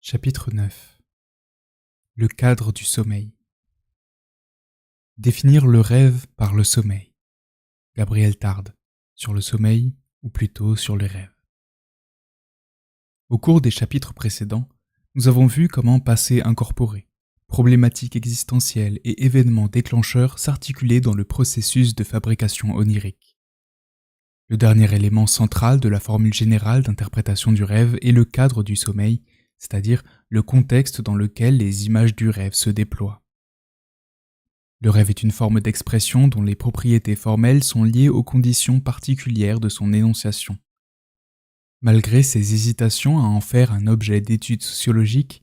Chapitre 9. Le cadre du sommeil. Définir le rêve par le sommeil. Gabriel Tarde, sur le sommeil, ou plutôt sur les rêves. Au cours des chapitres précédents, nous avons vu comment passé incorporé, problématiques existentielles et événements déclencheurs s'articulaient dans le processus de fabrication onirique. Le dernier élément central de la formule générale d'interprétation du rêve est le cadre du sommeil, c'est-à-dire le contexte dans lequel les images du rêve se déploient. Le rêve est une forme d'expression dont les propriétés formelles sont liées aux conditions particulières de son énonciation. Malgré ses hésitations à en faire un objet d'étude sociologique,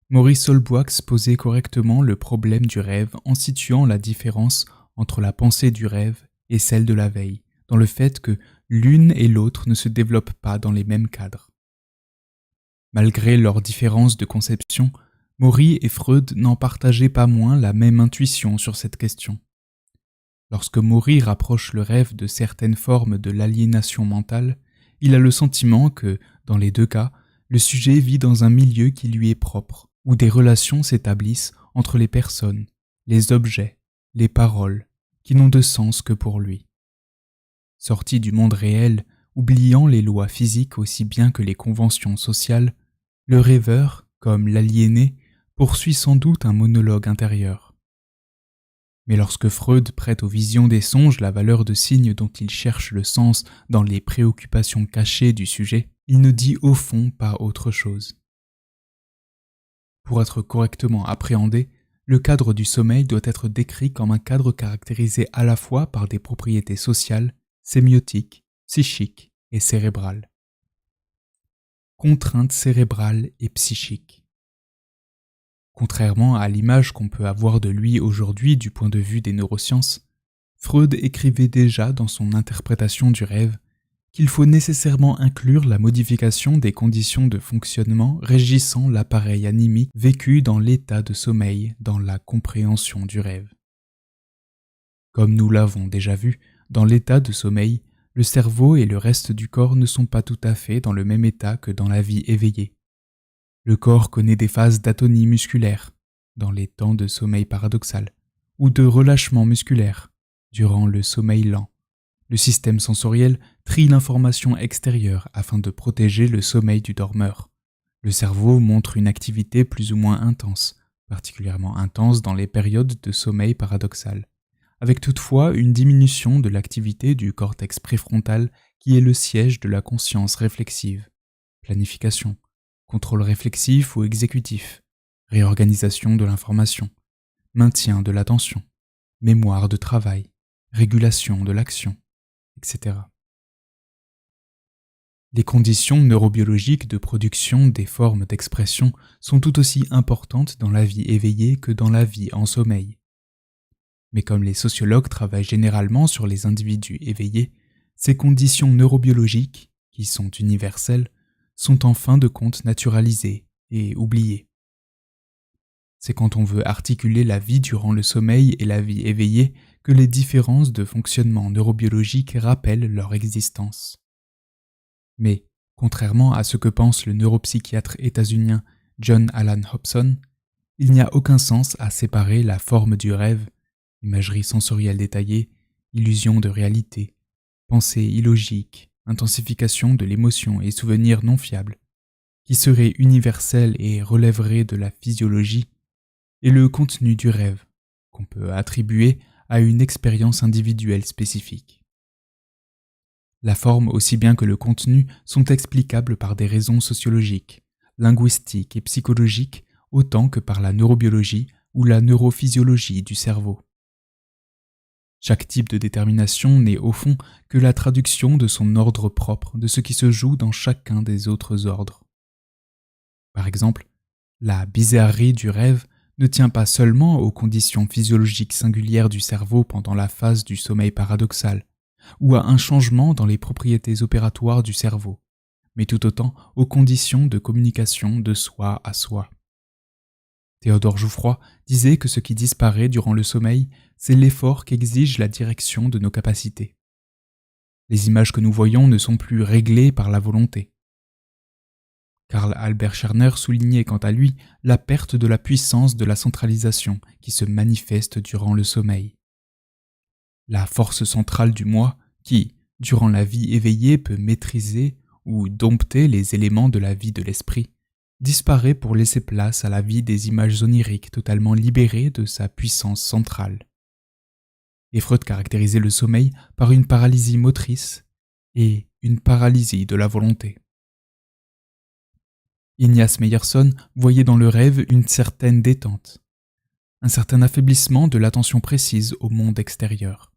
Maurice Holbouax posait correctement le problème du rêve en situant la différence entre la pensée du rêve et celle de la veille, dans le fait que l'une et l'autre ne se développent pas dans les mêmes cadres. Malgré leurs différences de conception, Maury et Freud n'en partageaient pas moins la même intuition sur cette question. Lorsque Maury rapproche le rêve de certaines formes de l'aliénation mentale, il a le sentiment que, dans les deux cas, le sujet vit dans un milieu qui lui est propre, où des relations s'établissent entre les personnes, les objets, les paroles, qui n'ont de sens que pour lui. Sorti du monde réel, oubliant les lois physiques aussi bien que les conventions sociales, le rêveur, comme l'aliéné, poursuit sans doute un monologue intérieur. Mais lorsque Freud prête aux visions des songes la valeur de signes dont il cherche le sens dans les préoccupations cachées du sujet, il ne dit au fond pas autre chose. Pour être correctement appréhendé, le cadre du sommeil doit être décrit comme un cadre caractérisé à la fois par des propriétés sociales, sémiotiques, psychiques et cérébrales. Contraintes cérébrales et psychiques. Contrairement à l'image qu'on peut avoir de lui aujourd'hui du point de vue des neurosciences, Freud écrivait déjà dans son interprétation du rêve qu'il faut nécessairement inclure la modification des conditions de fonctionnement régissant l'appareil animique vécu dans l'état de sommeil dans la compréhension du rêve. Comme nous l'avons déjà vu, dans l'état de sommeil, le cerveau et le reste du corps ne sont pas tout à fait dans le même état que dans la vie éveillée. Le corps connaît des phases d'atonie musculaire, dans les temps de sommeil paradoxal, ou de relâchement musculaire, durant le sommeil lent. Le système sensoriel trie l'information extérieure afin de protéger le sommeil du dormeur. Le cerveau montre une activité plus ou moins intense, particulièrement intense dans les périodes de sommeil paradoxal, avec toutefois une diminution de l'activité du cortex préfrontal qui est le siège de la conscience réflexive, planification, contrôle réflexif ou exécutif, réorganisation de l'information, maintien de l'attention, mémoire de travail, régulation de l'action, etc. Les conditions neurobiologiques de production des formes d'expression sont tout aussi importantes dans la vie éveillée que dans la vie en sommeil. Mais comme les sociologues travaillent généralement sur les individus éveillés, ces conditions neurobiologiques, qui sont universelles, sont en fin de compte naturalisées et oubliées. C'est quand on veut articuler la vie durant le sommeil et la vie éveillée que les différences de fonctionnement neurobiologique rappellent leur existence. Mais, contrairement à ce que pense le neuropsychiatre états-unien John Alan Hobson, il n'y a aucun sens à séparer la forme du rêve, imagerie sensorielle détaillée, illusion de réalité, pensée illogique, intensification de l'émotion et souvenirs non fiables, qui seraient universels et relèveraient de la physiologie, et le contenu du rêve, qu'on peut attribuer à une expérience individuelle spécifique. La forme aussi bien que le contenu sont explicables par des raisons sociologiques, linguistiques et psychologiques autant que par la neurobiologie ou la neurophysiologie du cerveau. Chaque type de détermination n'est au fond que la traduction de son ordre propre de ce qui se joue dans chacun des autres ordres. Par exemple, la bizarrerie du rêve ne tient pas seulement aux conditions physiologiques singulières du cerveau pendant la phase du sommeil paradoxal, ou à un changement dans les propriétés opératoires du cerveau, mais tout autant aux conditions de communication de soi à soi. Théodore Jouffroy disait que ce qui disparaît durant le sommeil, c'est l'effort qu'exige la direction de nos capacités. Les images que nous voyons ne sont plus réglées par la volonté. Karl Albert Scherner soulignait quant à lui la perte de la puissance de la centralisation qui se manifeste durant le sommeil. La force centrale du moi qui, durant la vie éveillée, peut maîtriser ou dompter les éléments de la vie de l'esprit, disparaît pour laisser place à la vie des images oniriques totalement libérées de sa puissance centrale. Et Freud caractérisait le sommeil par une paralysie motrice et une paralysie de la volonté. Ignaz Meyerson voyait dans le rêve une certaine détente, un certain affaiblissement de l'attention précise au monde extérieur,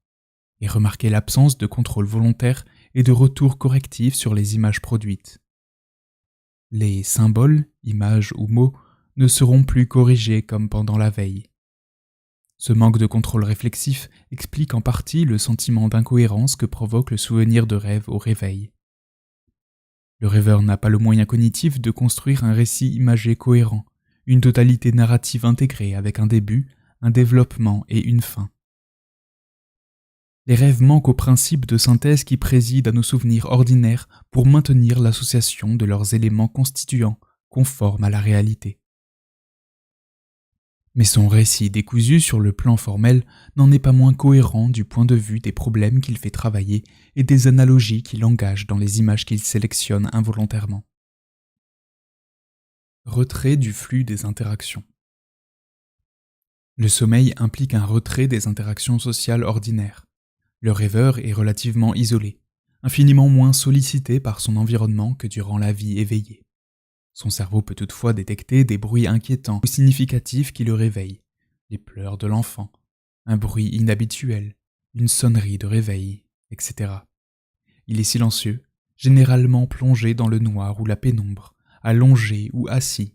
et remarquait l'absence de contrôle volontaire et de retour correctif sur les images produites. Les symboles, images ou mots ne seront plus corrigés comme pendant la veille. Ce manque de contrôle réflexif explique en partie le sentiment d'incohérence que provoque le souvenir de rêve au réveil. Le rêveur n'a pas le moyen cognitif de construire un récit imagé cohérent, une totalité narrative intégrée avec un début, un développement et une fin. Les rêves manquent au principe de synthèse qui préside à nos souvenirs ordinaires pour maintenir l'association de leurs éléments constituants, conformes à la réalité. Mais son récit décousu sur le plan formel n'en est pas moins cohérent du point de vue des problèmes qu'il fait travailler et des analogies qu'il engage dans les images qu'il sélectionne involontairement. Retrait du flux des interactions. Le sommeil implique un retrait des interactions sociales ordinaires. Le rêveur est relativement isolé, infiniment moins sollicité par son environnement que durant la vie éveillée. Son cerveau peut toutefois détecter des bruits inquiétants ou significatifs qui le réveillent, les pleurs de l'enfant, un bruit inhabituel, une sonnerie de réveil, etc. Il est silencieux, généralement plongé dans le noir ou la pénombre, allongé ou assis,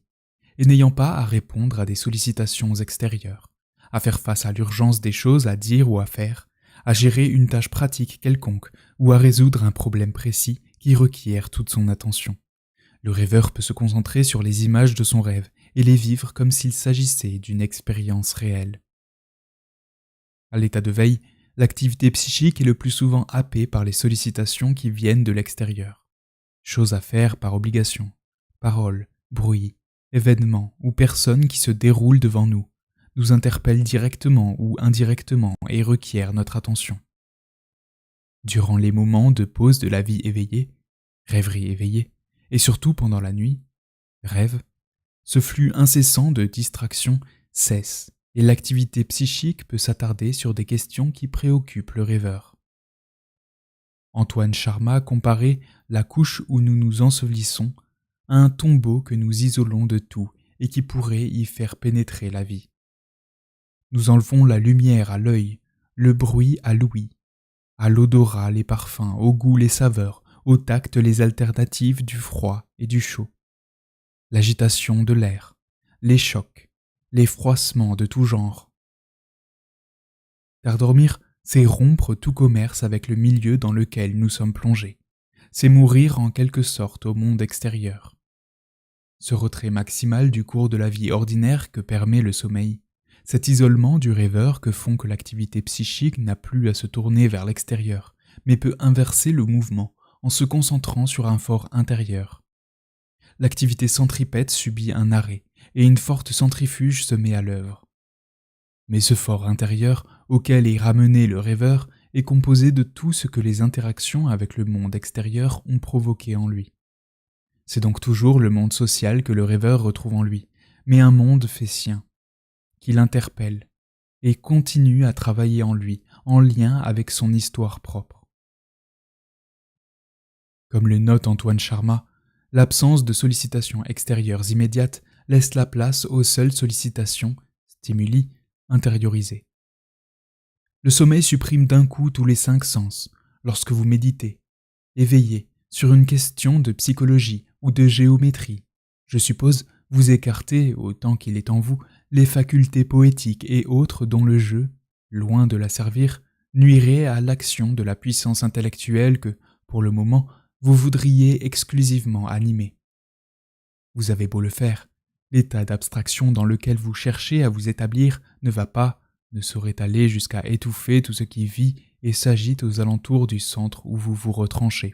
et n'ayant pas à répondre à des sollicitations extérieures, à faire face à l'urgence des choses à dire ou à faire, à gérer une tâche pratique quelconque ou à résoudre un problème précis qui requiert toute son attention. Le rêveur peut se concentrer sur les images de son rêve et les vivre comme s'il s'agissait d'une expérience réelle. À l'état de veille, l'activité psychique est le plus souvent happée par les sollicitations qui viennent de l'extérieur. Choses à faire par obligation, paroles, bruits, événements ou personnes qui se déroulent devant nous, nous interpellent directement ou indirectement et requièrent notre attention. Durant les moments de pause de la vie éveillée, rêverie éveillée, et surtout pendant la nuit, rêve, ce flux incessant de distractions cesse et l'activité psychique peut s'attarder sur des questions qui préoccupent le rêveur. Antoine Charma comparait la couche où nous nous ensevelissons à un tombeau que nous isolons de tout et qui pourrait y faire pénétrer la vie. Nous enlevons la lumière à l'œil, le bruit à l'ouïe, à l'odorat les parfums, au goût les saveurs, au tact les alternatives du froid et du chaud, l'agitation de l'air, les chocs, les froissements de tout genre. Car dormir, c'est rompre tout commerce avec le milieu dans lequel nous sommes plongés, c'est mourir en quelque sorte au monde extérieur. Ce retrait maximal du cours de la vie ordinaire que permet le sommeil, cet isolement du rêveur que font que l'activité psychique n'a plus à se tourner vers l'extérieur, mais peut inverser le mouvement, en se concentrant sur un fort intérieur. L'activité centripète subit un arrêt et une forte centrifuge se met à l'œuvre. Mais ce fort intérieur auquel est ramené le rêveur est composé de tout ce que les interactions avec le monde extérieur ont provoqué en lui. C'est donc toujours le monde social que le rêveur retrouve en lui, mais un monde fait sien, qui l'interpelle et continue à travailler en lui, en lien avec son histoire propre. Comme le note Antoine Charma, l'absence de sollicitations extérieures immédiates laisse la place aux seules sollicitations, stimuli, intériorisés. Le sommeil supprime d'un coup tous les 5 sens, lorsque vous méditez, éveillé, sur une question de psychologie ou de géométrie. Je suppose, vous écartez, autant qu'il est en vous, les facultés poétiques et autres dont le jeu, loin de la servir, nuirait à l'action de la puissance intellectuelle que, pour le moment, vous voudriez exclusivement animer. Vous avez beau le faire, l'état d'abstraction dans lequel vous cherchez à vous établir ne va pas, ne saurait aller jusqu'à étouffer tout ce qui vit et s'agite aux alentours du centre où vous vous retranchez.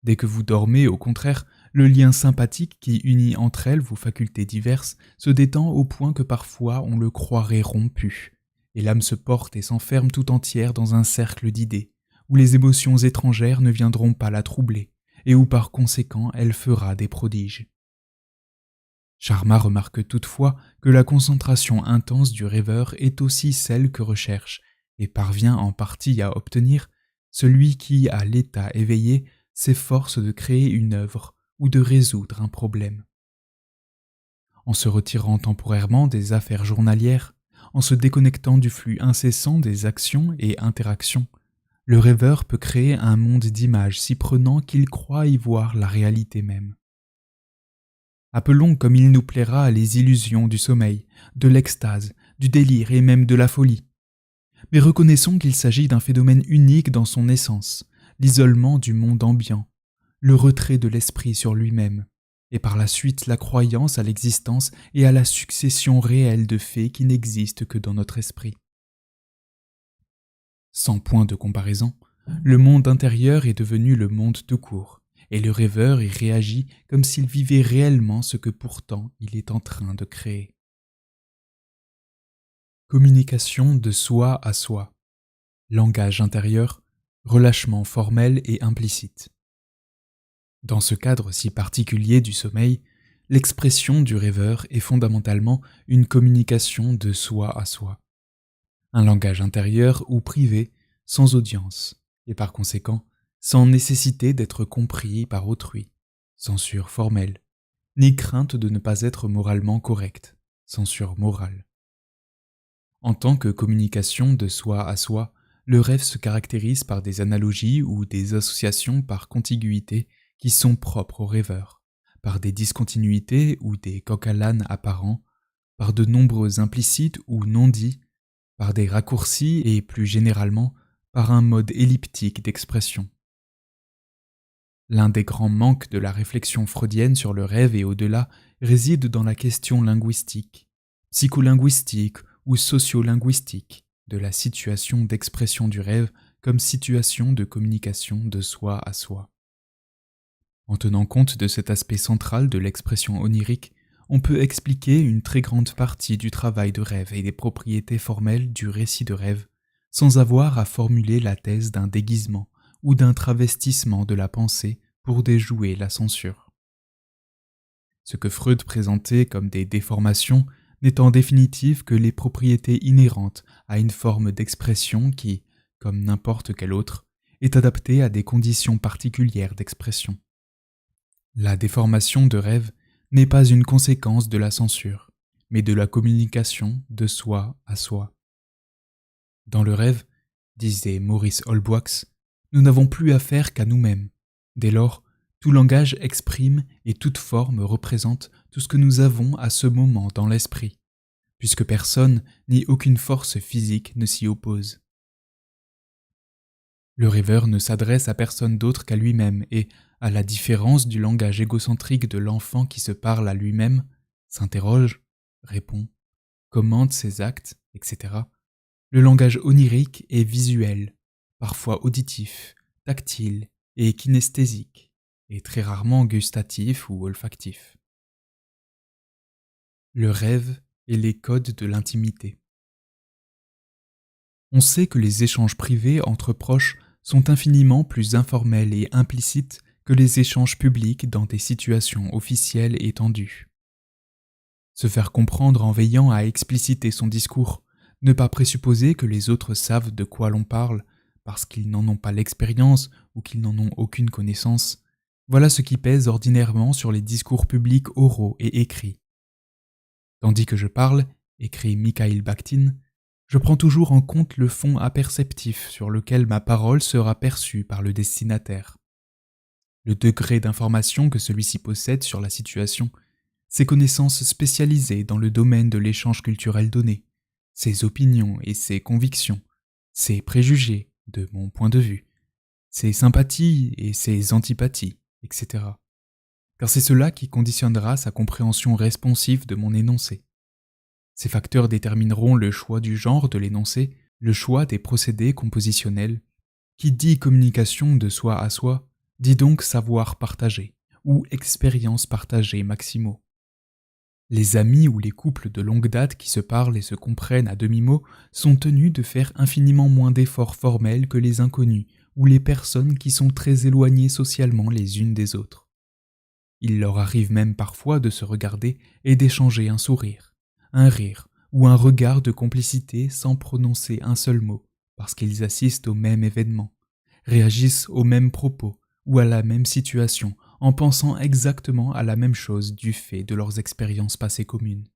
Dès que vous dormez, au contraire, Le lien sympathique qui unit entre elles vos facultés diverses se détend au point que parfois on le croirait rompu, et l'âme se porte et s'enferme tout entière dans un cercle d'idées, où les émotions étrangères ne viendront pas la troubler, et où par conséquent elle fera des prodiges. Sharma remarque toutefois que la concentration intense du rêveur est aussi celle que recherche, et parvient en partie à obtenir, celui qui, à l'état éveillé, s'efforce de créer une œuvre ou de résoudre un problème. En se retirant temporairement des affaires journalières, en se déconnectant du flux incessant des actions et interactions, le rêveur peut créer un monde d'images si prenant qu'il croit y voir la réalité même. Appelons comme il nous plaira les illusions du sommeil, de l'extase, du délire et même de la folie. Mais reconnaissons qu'il s'agit d'un phénomène unique dans son essence, l'isolement du monde ambiant, le retrait de l'esprit sur lui-même, et par la suite la croyance à l'existence et à la succession réelle de faits qui n'existent que dans notre esprit. Sans point de comparaison, le monde intérieur est devenu le monde tout court, et le rêveur y réagit comme s'il vivait réellement ce que pourtant il est en train de créer. Communication de soi à soi, langage intérieur, relâchement formel et implicite. Dans ce cadre si particulier du sommeil, l'expression du rêveur est fondamentalement une communication de soi à soi. Un langage intérieur ou privé, sans audience, et par conséquent, sans nécessité d'être compris par autrui, censure formelle, ni crainte de ne pas être moralement correct, censure morale. En tant que communication de soi à soi, le rêve se caractérise par des analogies ou des associations par contiguïté qui sont propres au rêveur, par des discontinuités ou des coq à l'âne apparents, par de nombreux implicites ou non-dits, par des raccourcis et plus généralement par un mode elliptique d'expression. L'un des grands manques de la réflexion freudienne sur le rêve et au-delà réside dans la question linguistique, psycholinguistique ou sociolinguistique de la situation d'expression du rêve comme situation de communication de soi à soi. En tenant compte de cet aspect central de l'expression onirique, on peut expliquer une très grande partie du travail de rêve et des propriétés formelles du récit de rêve sans avoir à formuler la thèse d'un déguisement ou d'un travestissement de la pensée pour déjouer la censure. Ce que Freud présentait comme des déformations n'est en définitive que les propriétés inhérentes à une forme d'expression qui, comme n'importe quelle autre, est adaptée à des conditions particulières d'expression. La déformation de rêve n'est pas une conséquence de la censure, mais de la communication de soi à soi. Dans le rêve, disait Maurice Holbwax, nous n'avons plus affaire qu'à nous-mêmes. Dès lors, tout langage exprime et toute forme représente tout ce que nous avons à ce moment dans l'esprit, puisque personne ni aucune force physique ne s'y oppose. Le rêveur ne s'adresse à personne d'autre qu'à lui-même et, à la différence du langage égocentrique de l'enfant qui se parle à lui-même, s'interroge, répond, commente ses actes, etc., le langage onirique est visuel, parfois auditif, tactile et kinesthésique, et très rarement gustatif ou olfactif. Le rêve et les codes de l'intimité. On sait que les échanges privés entre proches sont infiniment plus informels et implicites que les échanges publics dans des situations officielles et tendues. Se faire comprendre en veillant à expliciter son discours, ne pas présupposer que les autres savent de quoi l'on parle, parce qu'ils n'en ont pas l'expérience ou qu'ils n'en ont aucune connaissance, voilà ce qui pèse ordinairement sur les discours publics oraux et écrits. Tandis que je parle, écrit Mikhail Bakhtin, je prends toujours en compte le fond aperceptif sur lequel ma parole sera perçue par le destinataire. Le degré d'information que celui-ci possède sur la situation, ses connaissances spécialisées dans le domaine de l'échange culturel donné, ses opinions et ses convictions, ses préjugés, de mon point de vue, ses sympathies et ses antipathies, etc. Car c'est cela qui conditionnera sa compréhension responsive de mon énoncé. Ces facteurs détermineront le choix du genre de l'énoncé, le choix des procédés compositionnels. Qui dit communication de soi à soi, dit donc savoir partager, ou expériences partagées maximaux. Les amis ou les couples de longue date qui se parlent et se comprennent à demi-mot sont tenus de faire infiniment moins d'efforts formels que les inconnus ou les personnes qui sont très éloignées socialement les unes des autres. Il leur arrive même parfois de se regarder et d'échanger un sourire, un rire ou un regard de complicité sans prononcer un seul mot, parce qu'ils assistent au même événement, réagissent aux mêmes propos ou à la même situation en pensant exactement à la même chose du fait de leurs expériences passées communes.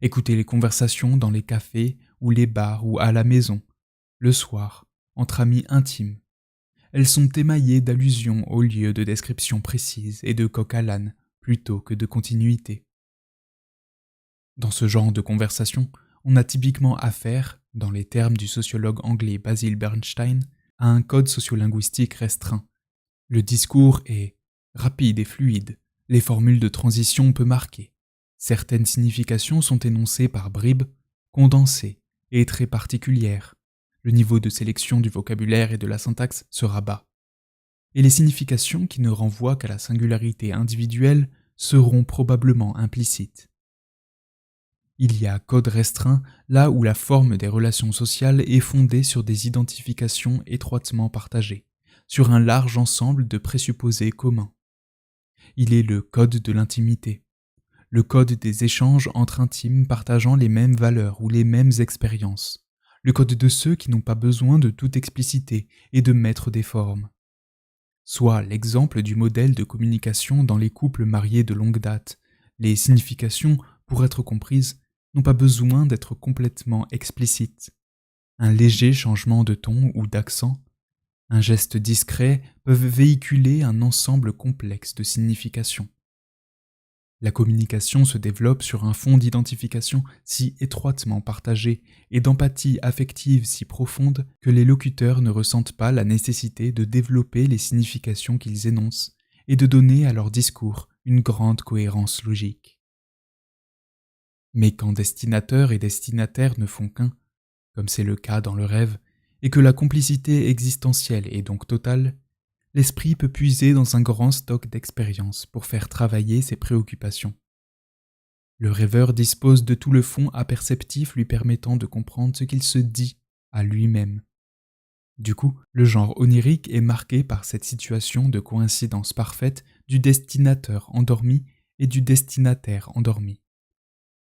Écoutez les conversations dans les cafés ou les bars ou à la maison, le soir, entre amis intimes. Elles sont émaillées d'allusions aux lieux de descriptions précises et de coq à l'âne plutôt que de continuité. Dans ce genre de conversation, on a typiquement affaire, dans les termes du sociologue anglais Basil Bernstein, à un code sociolinguistique restreint. Le discours est rapide et fluide, les formules de transition peu marquées. Certaines significations sont énoncées par bribes, condensées et très particulières. Le niveau de sélection du vocabulaire et de la syntaxe sera bas. Et les significations qui ne renvoient qu'à la singularité individuelle seront probablement implicites. Il y a code restreint là où la forme des relations sociales est fondée sur des identifications étroitement partagées, sur un large ensemble de présupposés communs. Il est le code de l'intimité, le code des échanges entre intimes partageant les mêmes valeurs ou les mêmes expériences, le code de ceux qui n'ont pas besoin de tout expliciter et de mettre des formes. Soit l'exemple du modèle de communication dans les couples mariés de longue date. Les significations, pour être comprises, n'ont pas besoin d'être complètement explicites. Un léger changement de ton ou d'accent, un geste discret peuvent véhiculer un ensemble complexe de significations. La communication se développe sur un fond d'identification si étroitement partagé et d'empathie affective si profonde que les locuteurs ne ressentent pas la nécessité de développer les significations qu'ils énoncent et de donner à leur discours une grande cohérence logique. Mais quand destinateur et destinataire ne font qu'un, comme c'est le cas dans le rêve, et que la complicité existentielle est donc totale, l'esprit peut puiser dans un grand stock d'expériences pour faire travailler ses préoccupations. Le rêveur dispose de tout le fond aperceptif lui permettant de comprendre ce qu'il se dit à lui-même. Du coup, le genre onirique est marqué par cette situation de coïncidence parfaite du destinateur endormi et du destinataire endormi.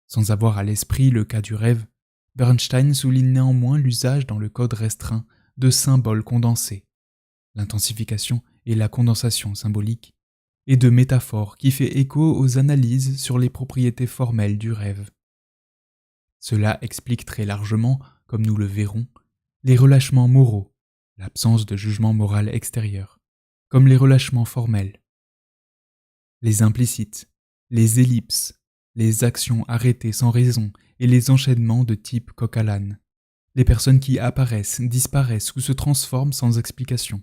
Sans avoir à l'esprit le cas du rêve, Bernstein souligne néanmoins l'usage dans le code restreint de symboles condensés, l'intensification et la condensation symbolique, et de métaphores qui fait écho aux analyses sur les propriétés formelles du rêve. Cela explique très largement, comme nous le verrons, les relâchements moraux, l'absence de jugement moral extérieur, comme les relâchements formels, les implicites, les ellipses, les actions arrêtées sans raison et les enchaînements de type coq à l'âne, les personnes qui apparaissent, disparaissent ou se transforment sans explication,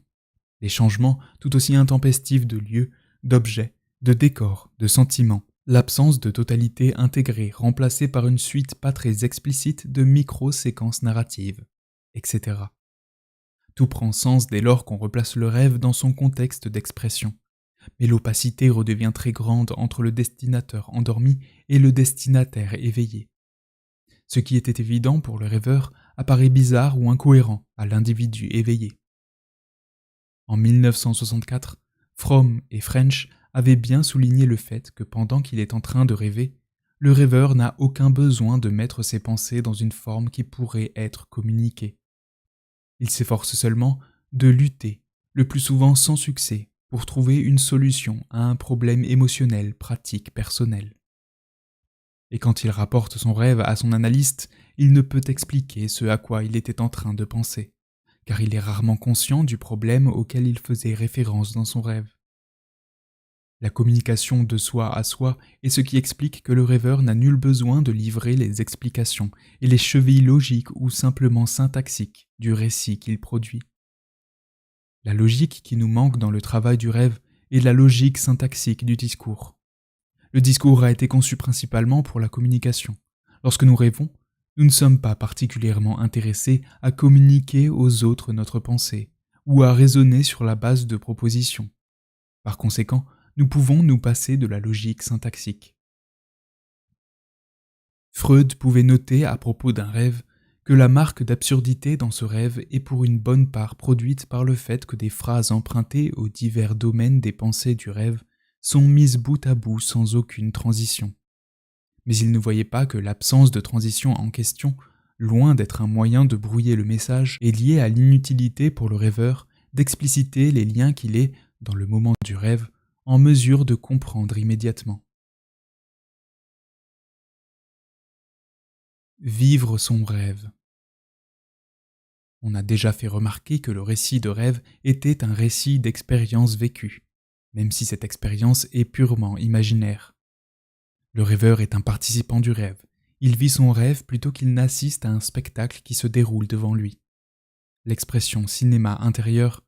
les changements tout aussi intempestifs de lieu, d'objets, de décors, de sentiments, l'absence de totalité intégrée remplacée par une suite pas très explicite de micro-séquences narratives, etc. Tout prend sens dès lors qu'on replace le rêve dans son contexte d'expression. Mais l'opacité redevient très grande entre le destinateur endormi et le destinataire éveillé. Ce qui était évident pour le rêveur apparaît bizarre ou incohérent à l'individu éveillé. En 1964, Fromm et French avaient bien souligné le fait que pendant qu'il est en train de rêver, le rêveur n'a aucun besoin de mettre ses pensées dans une forme qui pourrait être communiquée. Il s'efforce seulement de lutter, le plus souvent sans succès, pour trouver une solution à un problème émotionnel, pratique, personnel. Et quand il rapporte son rêve à son analyste, il ne peut expliquer ce à quoi il était en train de penser, car il est rarement conscient du problème auquel il faisait référence dans son rêve. La communication de soi à soi est ce qui explique que le rêveur n'a nul besoin de livrer les explications et les chevilles logiques ou simplement syntaxiques du récit qu'il produit. La logique qui nous manque dans le travail du rêve est la logique syntaxique du discours. Le discours a été conçu principalement pour la communication. Lorsque nous rêvons, nous ne sommes pas particulièrement intéressés à communiquer aux autres notre pensée ou à raisonner sur la base de propositions. Par conséquent, nous pouvons nous passer de la logique syntaxique. Freud pouvait noter à propos d'un rêve que la marque d'absurdité dans ce rêve est pour une bonne part produite par le fait que des phrases empruntées aux divers domaines des pensées du rêve sont mises bout à bout sans aucune transition. Mais il ne voyait pas que l'absence de transition en question, loin d'être un moyen de brouiller le message, est liée à l'inutilité pour le rêveur d'expliciter les liens qu'il est, dans le moment du rêve, en mesure de comprendre immédiatement. Vivre son rêve. On a déjà fait remarquer que le récit de rêve était un récit d'expérience vécue, même si cette expérience est purement imaginaire. Le rêveur est un participant du rêve. Il vit son rêve plutôt qu'il n'assiste à un spectacle qui se déroule devant lui. L'expression cinéma intérieur,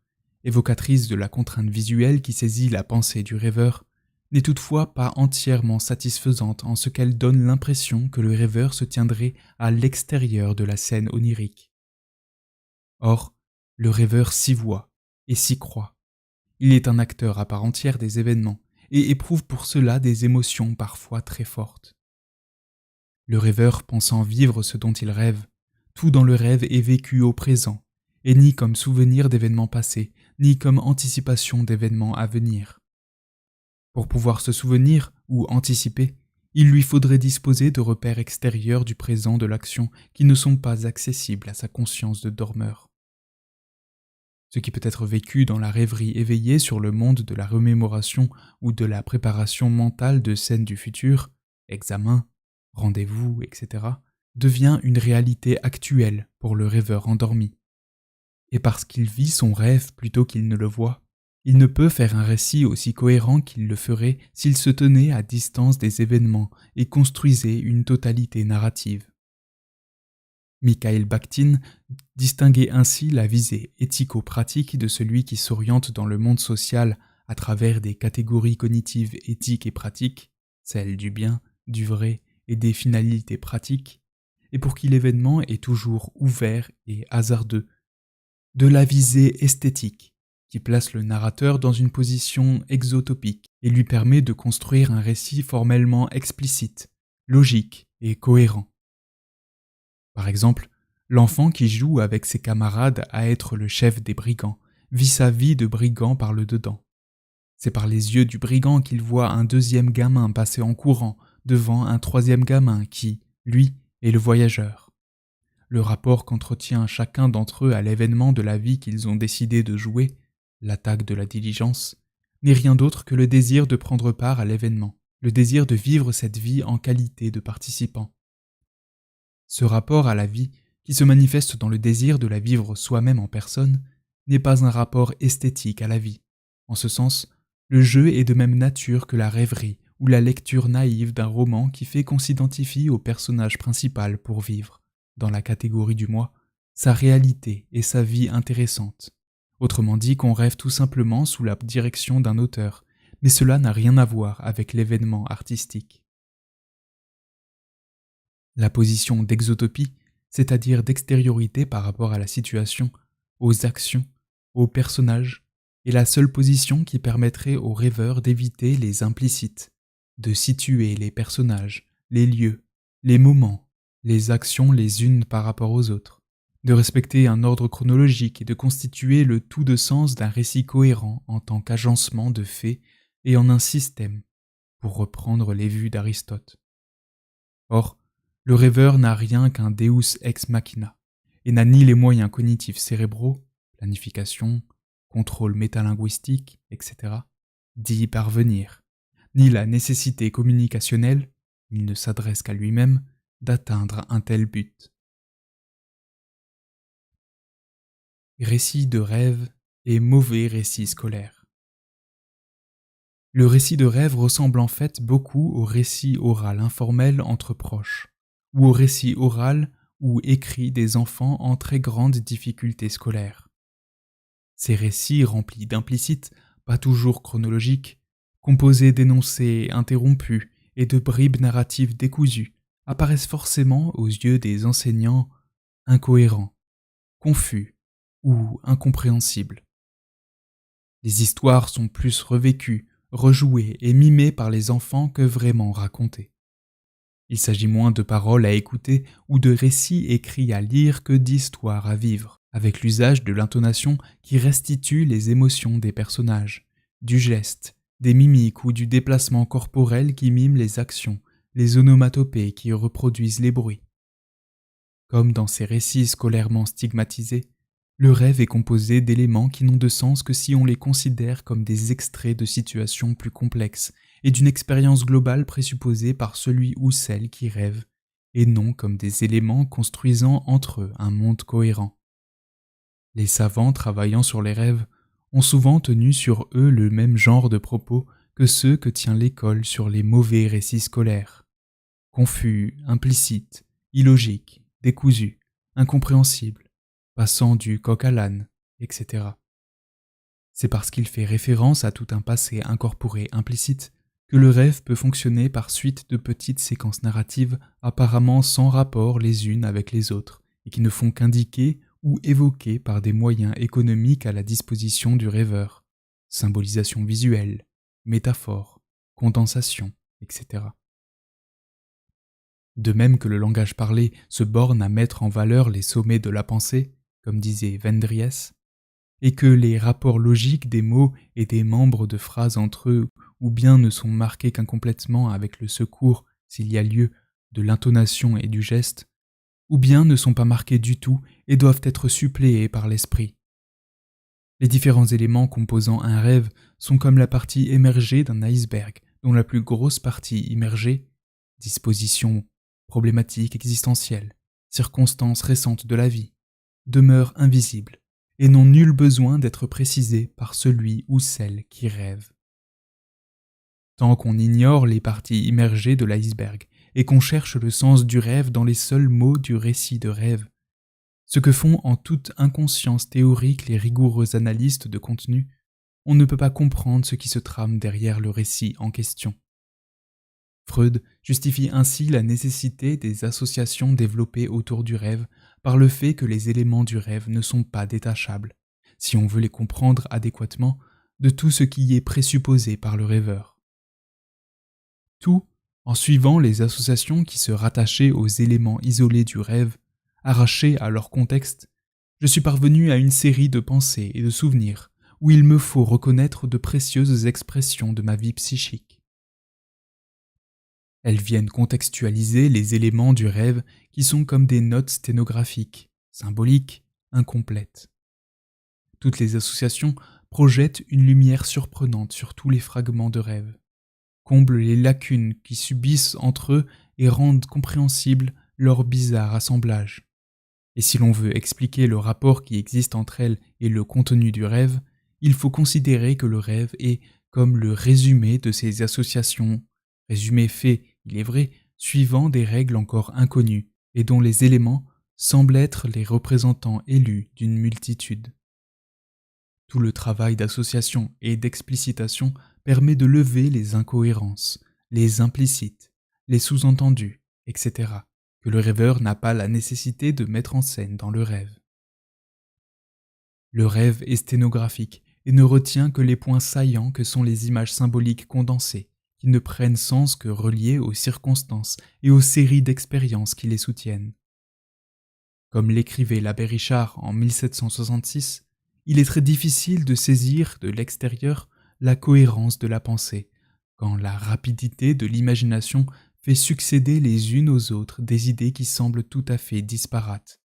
évocatrice de la contrainte visuelle qui saisit la pensée du rêveur, n'est toutefois pas entièrement satisfaisante en ce qu'elle donne l'impression que le rêveur se tiendrait à l'extérieur de la scène onirique. Or, le rêveur s'y voit et s'y croit. Il est un acteur à part entière des événements et éprouve pour cela des émotions parfois très fortes. Le rêveur pensant vivre ce dont il rêve, tout dans le rêve est vécu au présent, et ni comme souvenir d'événements passés, ni comme anticipation d'événements à venir. Pour pouvoir se souvenir ou anticiper, il lui faudrait disposer de repères extérieurs du présent de l'action qui ne sont pas accessibles à sa conscience de dormeur. Ce qui peut être vécu dans la rêverie éveillée sur le monde de la remémoration ou de la préparation mentale de scènes du futur, examen, rendez-vous, etc., devient une réalité actuelle pour le rêveur endormi. Et parce qu'il vit son rêve plutôt qu'il ne le voit, il ne peut faire un récit aussi cohérent qu'il le ferait s'il se tenait à distance des événements et construisait une totalité narrative. Mikhail Bakhtin distinguait ainsi la visée éthico-pratique de celui qui s'oriente dans le monde social à travers des catégories cognitives éthiques et pratiques, celles du bien, du vrai et des finalités pratiques, et pour qui l'événement est toujours ouvert et hasardeux, de la visée esthétique, qui place le narrateur dans une position exotopique et lui permet de construire un récit formellement explicite, logique et cohérent. Par exemple, l'enfant qui joue avec ses camarades à être le chef des brigands vit sa vie de brigand par le dedans. C'est par les yeux du brigand qu'il voit un deuxième gamin passer en courant devant un troisième gamin qui, lui, est le voyageur. Le rapport qu'entretient chacun d'entre eux à l'événement de la vie qu'ils ont décidé de jouer, l'attaque de la diligence, n'est rien d'autre que le désir de prendre part à l'événement, le désir de vivre cette vie en qualité de participant. Ce rapport à la vie, qui se manifeste dans le désir de la vivre soi-même en personne, n'est pas un rapport esthétique à la vie. En ce sens, le jeu est de même nature que la rêverie ou la lecture naïve d'un roman qui fait qu'on s'identifie au personnage principal pour vivre, dans la catégorie du moi, sa réalité et sa vie intéressante. Autrement dit qu'on rêve tout simplement sous la direction d'un auteur, mais cela n'a rien à voir avec l'événement artistique. La position d'exotopie, c'est-à-dire d'extériorité par rapport à la situation, aux actions, aux personnages, est la seule position qui permettrait aux rêveurs d'éviter les implicites, de situer les personnages, les lieux, les moments, les actions les unes par rapport aux autres, de respecter un ordre chronologique et de constituer le tout de sens d'un récit cohérent en tant qu'agencement de faits et en un système, pour reprendre les vues d'Aristote. Or, le rêveur n'a rien qu'un deus ex machina, et n'a ni les moyens cognitifs cérébraux, planification, contrôle métalinguistique, etc., d'y parvenir, ni la nécessité communicationnelle, il ne s'adresse qu'à lui-même, d'atteindre un tel but. Récit de rêve et mauvais récit scolaire. Le récit de rêve ressemble en fait beaucoup au récit oral informel entre proches, ou au récit oral ou écrit des enfants en très grande difficulté scolaire. Ces récits remplis d'implicites, pas toujours chronologiques, composés d'énoncés interrompus et de bribes narratives décousues, apparaissent forcément aux yeux des enseignants incohérents, confus ou incompréhensibles. Les histoires sont plus revécues, rejouées et mimées par les enfants que vraiment racontées. Il s'agit moins de paroles à écouter ou de récits écrits à lire que d'histoires à vivre, avec l'usage de l'intonation qui restitue les émotions des personnages, du geste, des mimiques ou du déplacement corporel qui mime les actions, les onomatopées qui reproduisent les bruits. Comme dans ces récits scolairement stigmatisés, le rêve est composé d'éléments qui n'ont de sens que si on les considère comme des extraits de situations plus complexes et d'une expérience globale présupposée par celui ou celle qui rêve, et non comme des éléments construisant entre eux un monde cohérent. Les savants travaillant sur les rêves ont souvent tenu sur eux le même genre de propos que ceux que tient l'école sur les mauvais récits scolaires. Confus, implicites, illogiques, décousus, incompréhensibles, passant du coq à l'âne, etc. C'est parce qu'il fait référence à tout un passé incorporé implicite que le rêve peut fonctionner par suite de petites séquences narratives apparemment sans rapport les unes avec les autres et qui ne font qu'indiquer ou évoquer par des moyens économiques à la disposition du rêveur, symbolisation visuelle, métaphore, condensation, etc. De même que le langage parlé se borne à mettre en valeur les sommets de la pensée, comme disait Vendries, et que les rapports logiques des mots et des membres de phrases entre eux ou bien ne sont marqués qu'incomplètement avec le secours, s'il y a lieu, de l'intonation et du geste, ou bien ne sont pas marqués du tout et doivent être suppléés par l'esprit. Les différents éléments composant un rêve sont comme la partie émergée d'un iceberg, dont la plus grosse partie immergée, disposition, problématique existentielle, circonstances récentes de la vie, demeure invisible et n'ont nul besoin d'être précisées par celui ou celle qui rêve. Tant qu'on ignore les parties immergées de l'iceberg et qu'on cherche le sens du rêve dans les seuls mots du récit de rêve, ce que font en toute inconscience théorique les rigoureux analystes de contenu, on ne peut pas comprendre ce qui se trame derrière le récit en question. Freud justifie ainsi la nécessité des associations développées autour du rêve par le fait que les éléments du rêve ne sont pas détachables, si on veut les comprendre adéquatement, de tout ce qui y est présupposé par le rêveur. Tout en suivant les associations qui se rattachaient aux éléments isolés du rêve, arrachés à leur contexte, je suis parvenu à une série de pensées et de souvenirs où il me faut reconnaître de précieuses expressions de ma vie psychique. Elles viennent contextualiser les éléments du rêve qui sont comme des notes sténographiques, symboliques, incomplètes. Toutes les associations projettent une lumière surprenante sur tous les fragments de rêve, comblent les lacunes qui subissent entre eux et rendent compréhensible leur bizarre assemblage. Et si l'on veut expliquer le rapport qui existe entre elles et le contenu du rêve, il faut considérer que le rêve est comme le résumé de ces associations, résumé fait, il est vrai, suivant des règles encore inconnues et dont les éléments semblent être les représentants élus d'une multitude. Tout le travail d'association et d'explicitation permet de lever les incohérences, les implicites, les sous-entendus, etc., que le rêveur n'a pas la nécessité de mettre en scène dans le rêve. Le rêve est sténographique et ne retient que les points saillants que sont les images symboliques condensées, qui ne prennent sens que reliées aux circonstances et aux séries d'expériences qui les soutiennent. Comme l'écrivait l'abbé Richard en 1766, il est très difficile de saisir de l'extérieur la cohérence de la pensée, quand la rapidité de l'imagination fait succéder les unes aux autres des idées qui semblent tout à fait disparates,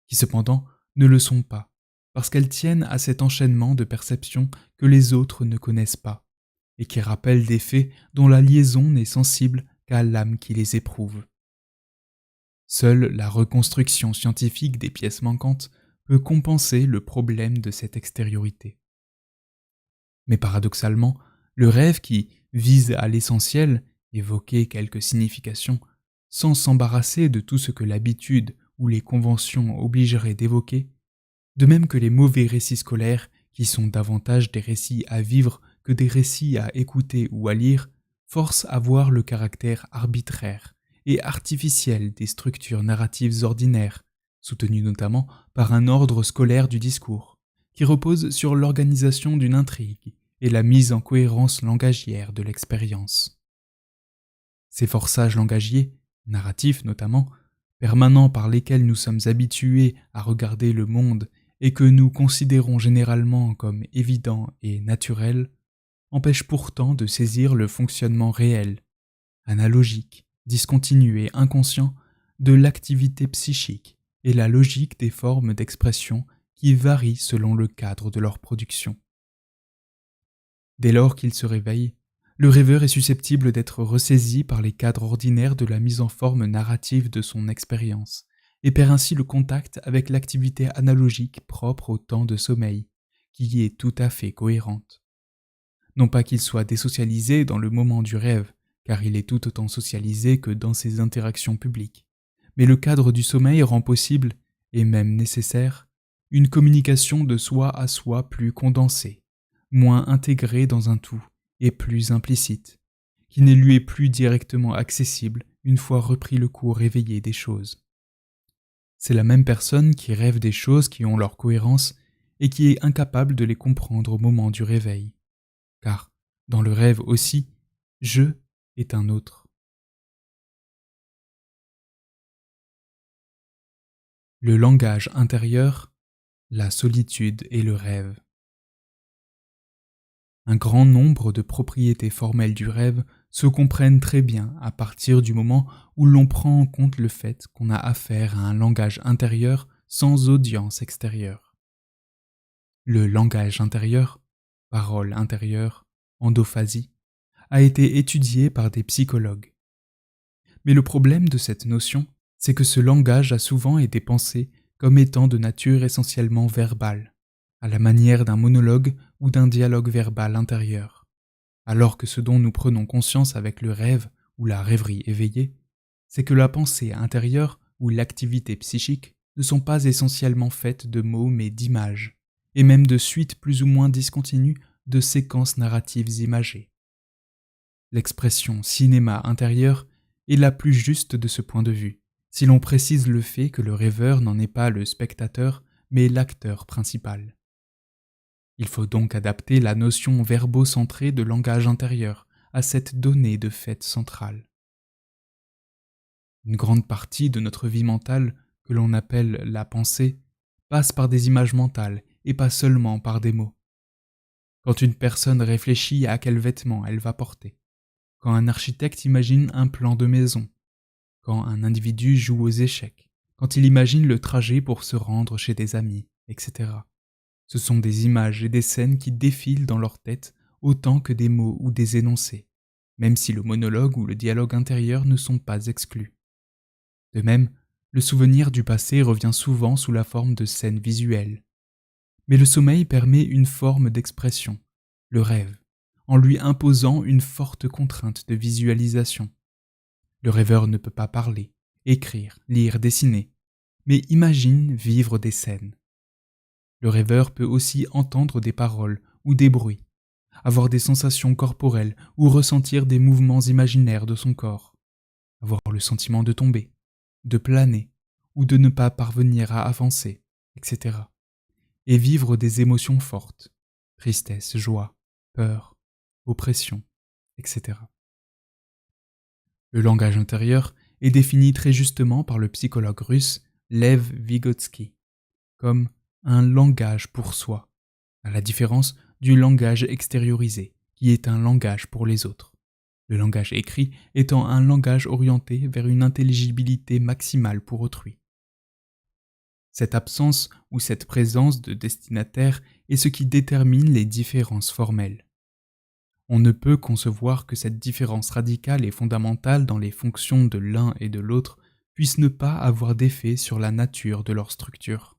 qui cependant ne le sont pas, parce qu'elles tiennent à cet enchaînement de perceptions que les autres ne connaissent pas, et qui rappellent des faits dont la liaison n'est sensible qu'à l'âme qui les éprouve. Seule la reconstruction scientifique des pièces manquantes peut compenser le problème de cette extériorité. Mais paradoxalement, le rêve qui vise à l'essentiel, évoquer quelques significations, sans s'embarrasser de tout ce que l'habitude ou les conventions obligeraient d'évoquer, de même que les mauvais récits scolaires, qui sont davantage des récits à vivre que des récits à écouter ou à lire, forcent à voir le caractère arbitraire et artificiel des structures narratives ordinaires, soutenues notamment par un ordre scolaire du discours, qui repose sur l'organisation d'une intrigue et la mise en cohérence langagière de l'expérience. Ces forçages langagiers, narratifs notamment, permanents par lesquels nous sommes habitués à regarder le monde et que nous considérons généralement comme évidents et naturels, empêchent pourtant de saisir le fonctionnement réel, analogique, discontinu et inconscient de l'activité psychique et la logique des formes d'expression qui varient selon le cadre de leur production. Dès lors qu'il se réveille, le rêveur est susceptible d'être ressaisi par les cadres ordinaires de la mise en forme narrative de son expérience, et perd ainsi le contact avec l'activité analogique propre au temps de sommeil, qui y est tout à fait cohérente. Non pas qu'il soit désocialisé dans le moment du rêve, car il est tout autant socialisé que dans ses interactions publiques, mais le cadre du sommeil rend possible, et même nécessaire, une communication de soi à soi plus condensée, moins intégrée dans un tout, et plus implicite, qui ne lui est plus directement accessible une fois repris le cours éveillé des choses. C'est la même personne qui rêve des choses qui ont leur cohérence et qui est incapable de les comprendre au moment du réveil. Car, dans le rêve aussi, je est un autre. Le langage intérieur, la solitude et le rêve. Un grand nombre de propriétés formelles du rêve se comprennent très bien à partir du moment où l'on prend en compte le fait qu'on a affaire à un langage intérieur sans audience extérieure. Le langage intérieur, parole intérieure, endophasie, a été étudié par des psychologues. Mais le problème de cette notion, c'est que ce langage a souvent été pensé comme étant de nature essentiellement verbale, à la manière d'un monologue ou d'un dialogue verbal intérieur, alors que ce dont nous prenons conscience avec le rêve ou la rêverie éveillée, c'est que la pensée intérieure ou l'activité psychique ne sont pas essentiellement faites de mots mais d'images, et même de suites plus ou moins discontinues de séquences narratives imagées. L'expression cinéma intérieur est la plus juste de ce point de vue, si l'on précise le fait que le rêveur n'en est pas le spectateur, mais l'acteur principal. Il faut donc adapter la notion verbocentrée de langage intérieur à cette donnée de fait centrale. Une grande partie de notre vie mentale, que l'on appelle la pensée, passe par des images mentales et pas seulement par des mots. Quand une personne réfléchit à quel vêtement elle va porter, quand un architecte imagine un plan de maison, quand un individu joue aux échecs, quand il imagine le trajet pour se rendre chez des amis, etc. Ce sont des images et des scènes qui défilent dans leur tête autant que des mots ou des énoncés, même si le monologue ou le dialogue intérieur ne sont pas exclus. De même, le souvenir du passé revient souvent sous la forme de scènes visuelles. Mais le sommeil permet une forme d'expression, le rêve, en lui imposant une forte contrainte de visualisation. Le rêveur ne peut pas parler, écrire, lire, dessiner, mais imagine vivre des scènes. Le rêveur peut aussi entendre des paroles ou des bruits, avoir des sensations corporelles ou ressentir des mouvements imaginaires de son corps, avoir le sentiment de tomber, de planer ou de ne pas parvenir à avancer, etc. Et vivre des émotions fortes, tristesse, joie, peur, oppression, etc. Le langage intérieur est défini très justement par le psychologue russe Lev Vygotsky comme un langage pour soi, à la différence du langage extériorisé, qui est un langage pour les autres. Le langage écrit étant un langage orienté vers une intelligibilité maximale pour autrui. Cette absence ou cette présence de destinataire est ce qui détermine les différences formelles. On ne peut concevoir que cette différence radicale et fondamentale dans les fonctions de l'un et de l'autre puisse ne pas avoir d'effet sur la nature de leur structure.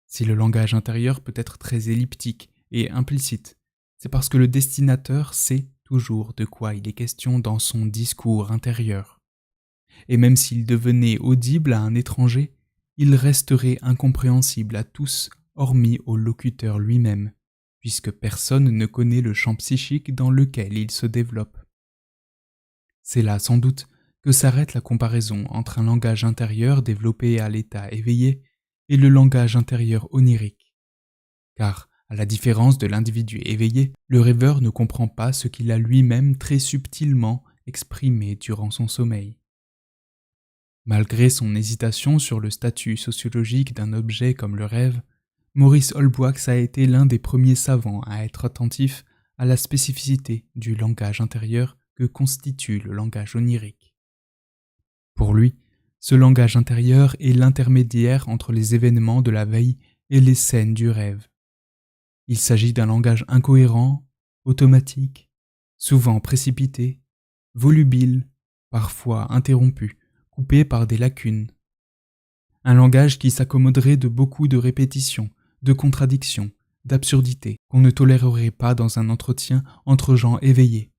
Si le langage intérieur peut être très elliptique et implicite, c'est parce que le destinateur sait toujours de quoi il est question dans son discours intérieur. Et même s'il devenait audible à un étranger, il resterait incompréhensible à tous, hormis au locuteur lui-même, puisque personne ne connaît le champ psychique dans lequel il se développe. C'est là, sans doute, que s'arrête la comparaison entre un langage intérieur développé à l'état éveillé et le langage intérieur onirique. Car, À la différence de l'individu éveillé, le rêveur ne comprend pas ce qu'il a lui-même très subtilement exprimé durant son sommeil. Malgré son hésitation sur le statut sociologique d'un objet comme le rêve, Maurice Holbrook a été l'un des premiers savants à être attentif à la spécificité du langage intérieur que constitue le langage onirique. Pour lui, ce langage intérieur est l'intermédiaire entre les événements de la veille et les scènes du rêve. Il s'agit d'un langage incohérent, automatique, souvent précipité, volubile, parfois interrompu, coupé par des lacunes. Un langage qui s'accommoderait de beaucoup de répétitions, de contradictions, d'absurdités qu'on ne tolérerait pas dans un entretien entre gens éveillés,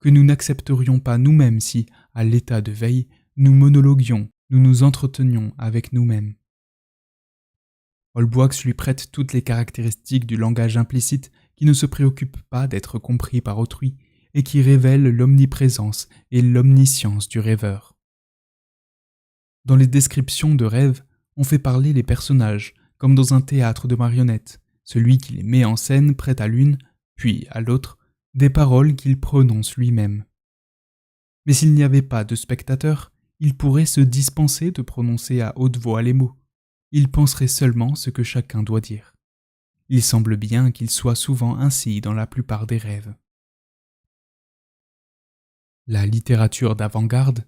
que nous n'accepterions pas nous-mêmes si, à l'état de veille, nous monologuions, nous nous entretenions avec nous-mêmes. Holbrook lui prête toutes les caractéristiques du langage implicite qui ne se préoccupe pas d'être compris par autrui et qui révèle l'omniprésence et l'omniscience du rêveur. Dans les descriptions de rêves, on fait parler les personnages, comme dans un théâtre de marionnettes. Celui qui les met en scène prête à l'une, puis à l'autre, des paroles qu'il prononce lui-même. Mais s'il n'y avait pas de spectateur, il pourrait se dispenser de prononcer à haute voix les mots. Il penserait seulement ce que chacun doit dire. Il semble bien qu'il soit souvent ainsi dans la plupart des rêves. La littérature d'avant-garde,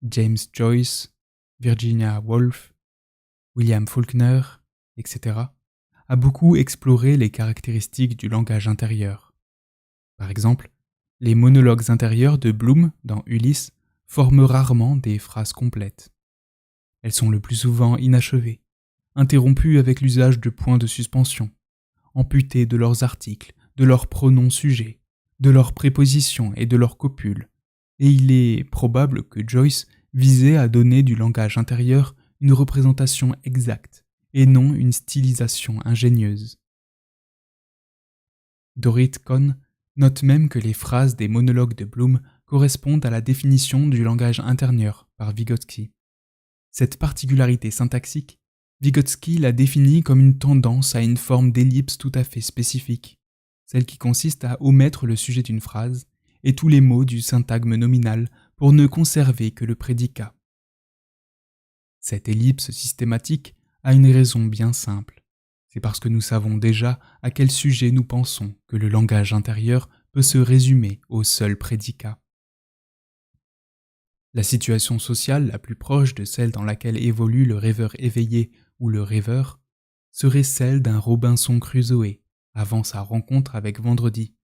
James Joyce, Virginia Woolf, William Faulkner, etc., a beaucoup exploré les caractéristiques du langage intérieur. Par exemple, les monologues intérieurs de Bloom dans Ulysse forment rarement des phrases complètes. Elles sont le plus souvent inachevées, interrompues avec l'usage de points de suspension, amputées de leurs articles, de leurs pronoms sujets, de leurs prépositions et de leurs copules, et il est probable que Joyce visait à donner du langage intérieur une représentation exacte et non une stylisation ingénieuse. Dorit Kohn note même que les phrases des monologues de Bloom correspondent à la définition du langage intérieur par Vygotsky. Cette particularité syntaxique, Vygotsky l'a définie comme une tendance à une forme d'ellipse tout à fait spécifique, celle qui consiste à omettre le sujet d'une phrase et tous les mots du syntagme nominal pour ne conserver que le prédicat. Cette ellipse systématique a une raison bien simple. C'est parce que nous savons déjà à quel sujet nous pensons que le langage intérieur peut se résumer au seul prédicat. La situation sociale la plus proche de celle dans laquelle évolue le rêveur éveillé ou le rêveur serait celle d'un Robinson Crusoe avant sa rencontre avec Vendredi,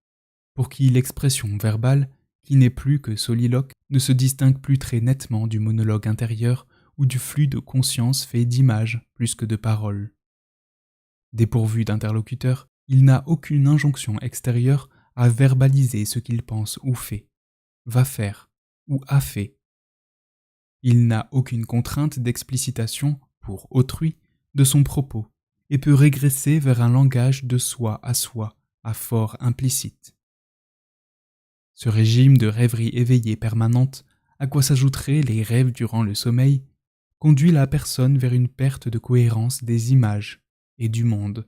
pour qui l'expression verbale, qui n'est plus que soliloque, ne se distingue plus très nettement du monologue intérieur ou du flux de conscience fait d'images plus que de paroles. Dépourvu d'interlocuteur, il n'a aucune injonction extérieure à verbaliser ce qu'il pense ou fait, va faire ou a fait. Il n'a aucune contrainte d'explicitation, pour autrui, de son propos, et peut régresser vers un langage de soi, à fort implicite. Ce régime de rêverie éveillée permanente, à quoi s'ajouteraient les rêves durant le sommeil, conduit la personne vers une perte de cohérence des images et du monde.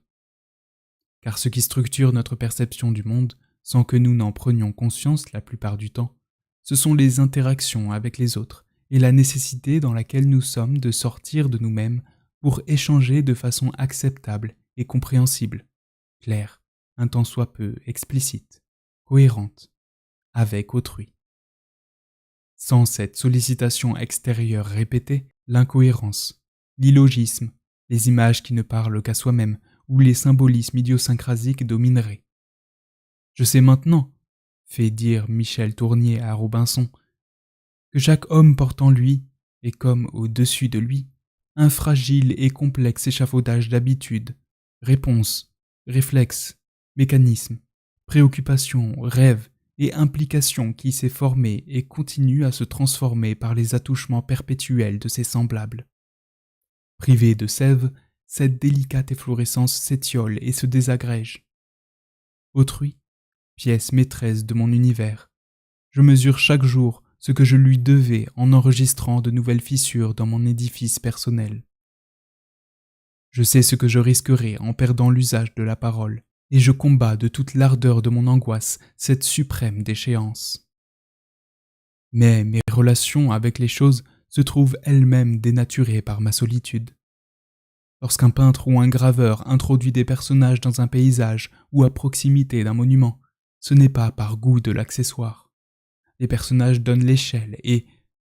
Car ce qui structure notre perception du monde, sans que nous n'en prenions conscience la plupart du temps, ce sont les interactions avec les autres et la nécessité dans laquelle nous sommes de sortir de nous-mêmes pour échanger de façon acceptable et compréhensible, claire, un tant soit peu explicite, cohérente, avec autrui. Sans cette sollicitation extérieure répétée, l'incohérence, l'illogisme, les images qui ne parlent qu'à soi-même ou les symbolismes idiosyncrasiques domineraient. Je sais maintenant, fait dire Michel Tournier à Robinson, que chaque homme porte en lui, et comme au-dessus de lui, un fragile et complexe échafaudage d'habitudes, réponses, réflexes, mécanismes, préoccupations, rêves et implications qui s'est formé et continue à se transformer par les attouchements perpétuels de ses semblables. Privé de sève, cette délicate efflorescence s'étiole et se désagrège. Autrui, pièce maîtresse de mon univers, je mesure chaque jour ce que je lui devais en enregistrant de nouvelles fissures dans mon édifice personnel. Je sais ce que je risquerai en perdant l'usage de la parole et je combats de toute l'ardeur de mon angoisse cette suprême déchéance. Mais mes relations avec les choses se trouvent elles-mêmes dénaturées par ma solitude. Lorsqu'un peintre ou un graveur introduit des personnages dans un paysage ou à proximité d'un monument, ce n'est pas par goût de l'accessoire. Les personnages donnent l'échelle et,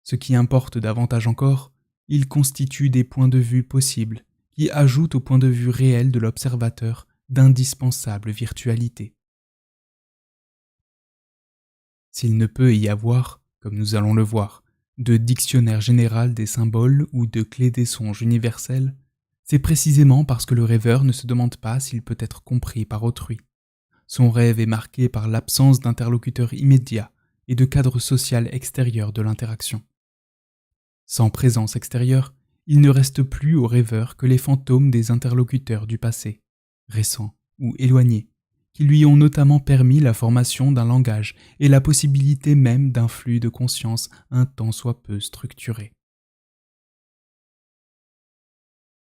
ce qui importe davantage encore, ils constituent des points de vue possibles qui ajoutent au point de vue réel de l'observateur d'indispensable virtualité. S'il ne peut y avoir, comme nous allons le voir, de dictionnaire général des symboles ou de clé des songes universels, c'est précisément parce que le rêveur ne se demande pas s'il peut être compris par autrui. Son rêve est marqué par l'absence d'interlocuteur immédiat et de cadre social extérieur de l'interaction. Sans présence extérieure, il ne reste plus au rêveur que les fantômes des interlocuteurs du passé, récents ou éloignés, qui lui ont notamment permis la formation d'un langage et la possibilité même d'un flux de conscience un tant soit peu structuré.